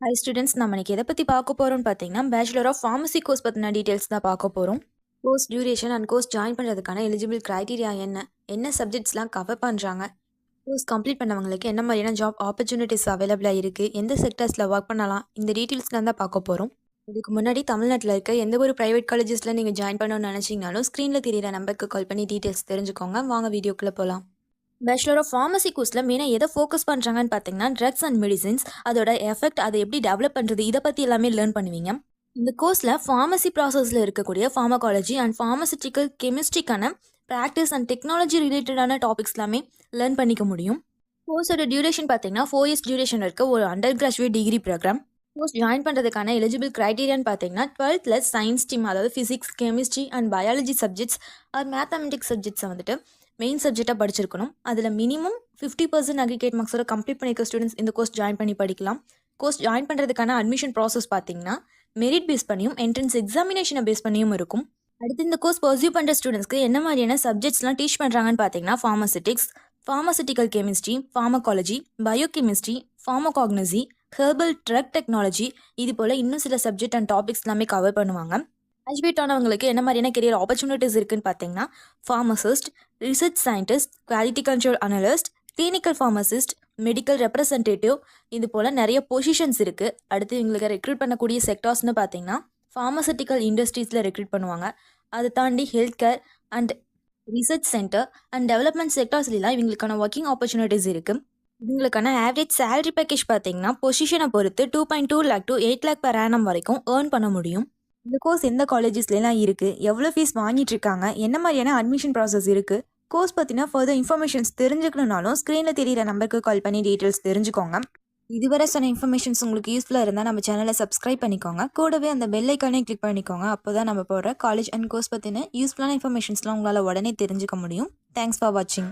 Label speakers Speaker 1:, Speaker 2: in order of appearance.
Speaker 1: Hi students, நம்ம இன்னைக்கு எதை பற்றி பார்க்க போகிறோம்னு பார்த்தீங்கன்னா பேச்சுலர் ஆஃப் ஃபார்மசி கோர்ஸ் பற்றின டீட்டெயில்ஸ் தான் பார்க்க போகிறோம். Course duration and course join பண்ணுறதுக்கான எலிஜிபிள் க்ரைட்டீரியா என்ன சப்ஜெக்ட்ஸ்லாம் கவர் பண்ணுறாங்க, கோர்ஸ் கம்ப்ளீட் பண்ணவங்களுக்கு என்ன மாதிரியான ஜாப் ஆப்பர்ச்சுனிட்டிஸ் அவைலபிளாக இருக்குது, எந்த செக்டர்ஸில் ஒர்க் பண்ணலாம், இந்த டீட்டெயில்ஸ்லாம் தான் பார்க்க போகிறோம். இதுக்கு முன்னாடி தமிழ்நாட்டில் இருக்க எந்த ஒரு ப்ரைவேட் காலேஜஸில் நீங்கள் ஜாயின் பண்ணணும்னு நினச்சிங்கனாலும் ஸ்க்ரீனில் தெரியிற நம்பருக்கு கால் பண்ணி டீட்டெயில்ஸ் தெரிஞ்சுக்கோங்க. வாங்க வீடியோக்குள்ளே போகலாம். பேச்சுலர் ஆஃப் ஃபார்மசி கோர்ஸில் மெயினாக எதை ஃபோக்கஸ் பண்ணுறாங்கன்னு பார்த்தீங்கன்னா ட்ரக்ஸ் அண்ட் மெடிசின்ஸ், அதோட எஃபெக்ட், அதை எப்படி டெவலப் பண்ணுறது, இதை பற்றி எல்லாமே லேர்ன் பண்ணுவீங்க. இந்த கோர்ஸில் ஃபார்மசி ப்ராசஸில் இருக்கக்கூடிய ஃபார்மகாலஜி அண்ட் ஃபார்மசிட்டிக்கல் கெமிஸ்ட்ரிக்கான ப்ராக்டிஸ் அண்ட் டெக்னாலஜி ரிலேட்டடான டாபிக்ஸ் எல்லாமே லேர்ன் பண்ணிக்க முடியும். கோர்ஸோட டியூரேஷன் பார்த்தீங்கன்னா 4 இயர்ஸ் டியூரேஷன் இருக்க ஒரு undergraduate degree program. Course join பண்ணுறதுக்கான எலிஜிபிள் க்ரைட்டீரியான்னு பார்த்தீங்கன்னா 12th சயின்ஸ் ஸ்ட்ரீம், அதாவது physics, chemistry and biology subjects or mathematics சப்ஜெக்ட்ஸை வந்துட்டு மெயின் சப்ஜெக்டாக படிச்சிருக்கணும். அதில் மினிமம் 50% அக்ரிகேட் மார்க்ஸோட கம்ப்ளீட் பண்ணியிருக்க ஸ்டூடெண்ட்ஸ் இந்த கோர்ஸ் ஜாயின் பண்ணி படிக்கலாம். கோர்ஸ் ஜாயின் பண்ணுறதுக்கான அட்மிஷன் ப்ராசஸ் பார்த்தீங்கன்னா மெரிட் பேஸ் பண்ணியும் என்ட்ரன்ஸ் எக்ஸாமினேஷனை பேஸ் பண்ணியும் இருக்கும். அடுத்து இந்த கோர்ஸ் பர்சியூ பண்ணுற ஸ்டூடெண்ட்ஸ்க்கு என்ன மாதிரியான சப்ஜெக்ட்ஸ்லாம் டீச் பண்ணுறாங்கன்னு பார்த்தீங்கன்னா pharmaceutics, pharmaceutical chemistry, pharmacology, biochemistry, pharmacognosy, herbal drug technology, இது போல் இன்னும் சில சப்ஜெக்ட் அண்ட் டாபிக்ஸ் எல்லாமே கவர் பண்ணுவாங்க. கிராஜுவேட் ஆனவங்களுக்கு என்ன மாதிரியான கெரியர் ஆப்பர்ச்சுனிட்டிஸ் இருக்குன்னு பார்த்தீங்கன்னா pharmacist, research scientist, quality control analyst, clinical pharmacist, medical representative, இது போல் நிறைய பொசிஷன்ஸ் இருக்குது. அடுத்து இவங்களுக்கு ரெக்ரூட் பண்ணக்கூடிய செக்டார்ஸ்னு பார்த்தீங்கன்னா ஃபார்மசிட்டிக்கல் இண்டஸ்ட்ரீஸில் ரெக்ரூட் பண்ணுவாங்க. அதை தாண்டி health care and research centre and development செக்டார்ஸ்லாம் இவங்களுக்கான ஒர்க்கிங் ஆப்பர்ச்சுனிட்டிஸ் இருக்குது. இவங்களுக்கான ஆவரேஜ் சேலரி பேக்கேஜ் பார்த்தீங்கன்னா பொசிஷனை பொறுத்து 2.2 lakh to 8 lakh per annum வரைக்கும் ஏர்ன் பண்ண முடியும். இந்த கோர்ஸ் எந்த காலேஜஸ்லாம் இருக்குது, எவ்வளோ ஃபீஸ் வாங்கிட்டு இருக்காங்க, என்ன மாதிரியான அட்மிஷன் ப்ராசஸ் இருக்குது, கோர்ஸ் பற்றினா ஃபர்தர் இன்ஃபர்மேஷன்ஸ் தெரிஞ்சுக்கணுன்னாலும் ஸ்க்ரீனில் தெரியிற நம்பருக்கு கால் பண்ணி டீட்டெயில்ஸ் தெரிஞ்சுக்கோங்க. இதுவரை சொன்ன இன்ஃபர்மேஷன்ஸ் உங்களுக்கு யூஸ்ஃபுல்லாக இருந்தால் நம்ம சேனலை சப்ஸ்கிரைப் பண்ணிக்கோங்க. கூடவே அந்த பெல் ஐக்கானே கிளிக் பண்ணிக்கோங்க. அப்போ தான் நம்ம போடுற காலேஜ் அண்ட் கோர்ஸ் பற்றின யூஸ்ஃபுல்லான இன்ஃபர்மேஷன்ஸ்லாம் உங்களால் உடனே தெரிஞ்சுக்க முடியும். தேங்க்ஸ் ஃபார் வாட்சிங்.